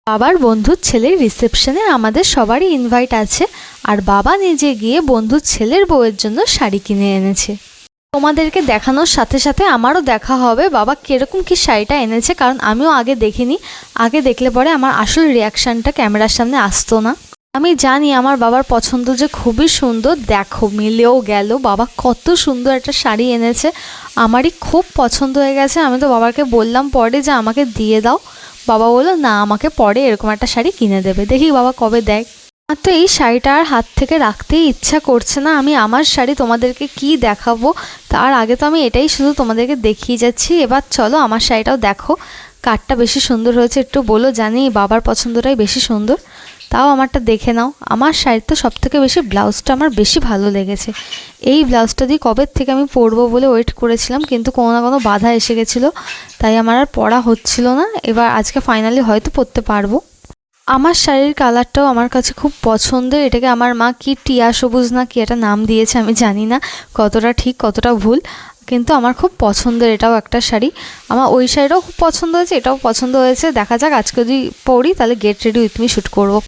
বাবার বন্ধুর ছেলের রিসেপশনে আমাদের সবারই ইনভাইট আছে, আর বাবা নিজে গিয়ে বন্ধুর ছেলের বউয়ের জন্য শাড়ি কিনে এনেছে। তোমাদেরকে দেখানোর সাথে সাথে আমারও দেখা হবে বাবা কীরকম কী শাড়িটা এনেছে, কারণ আমিও আগে দেখিনি। আগে দেখলে পরে আমার আসল রিয়াকশানটা ক্যামেরার সামনে আসতো না। আমি জানি আমার বাবার পছন্দ যে খুবই সুন্দর, দেখো মিলেও গেল। বাবা কত সুন্দর একটা শাড়ি এনেছে, আমারই খুব পছন্দ হয়ে গেছে। আমি তো বাবাকে বললাম পরে যে আমাকে দিয়ে দাও, বাবা বললো না আমাকে পরে এরকম একটা শাড়ি কিনে দেবে। দেখি বাবা কবে দেয়। আর তো এই শাড়িটা আর হাত থেকে রাখতেই ইচ্ছা করছে না। আমি আমার শাড়ি তোমাদেরকে কি দেখাবো, তার আগে তো আমি এটাই শুধু তোমাদেরকে দেখিয়ে যাচ্ছি। এবার চলো আমার শাড়িটাও দেখো, কারটা বেশি সুন্দর হয়েছে একটু বলো। জানি বাবার পছন্দটাই বেশি সুন্দর, তাও আমারটা দেখে নাও। আমার শাড়ির তো সবথেকে বেশি ব্লাউজটা আমার বেশি ভালো লেগেছে। এই ব্লাউজটা দিয়ে কবে থেকে আমি পরবো বলে ওয়েট করেছিলাম, কিন্তু কোনো না কোনো বাধা এসে গেছিলো, তাই আমার আর পরা হচ্ছিল না। এবার আজকে ফাইনালি হয়তো পরতে পারবো। আমার শাড়ির কালারটাও আমার কাছে খুব পছন্দের। এটাকে আমার মা কি টিয়া সবুজ না কি একটা নাম দিয়েছে, আমি জানি না কতটা ঠিক কতটা ভুল, কিন্তু আমার খুব পছন্দের এটাও একটা শাড়ি। আমার ওই শাড়িটাও খুব পছন্দ হয়েছে, এটাও পছন্দ হয়েছে। দেখা যাক আজকে যদি পরি তাহলে get ready with me shoot করবো।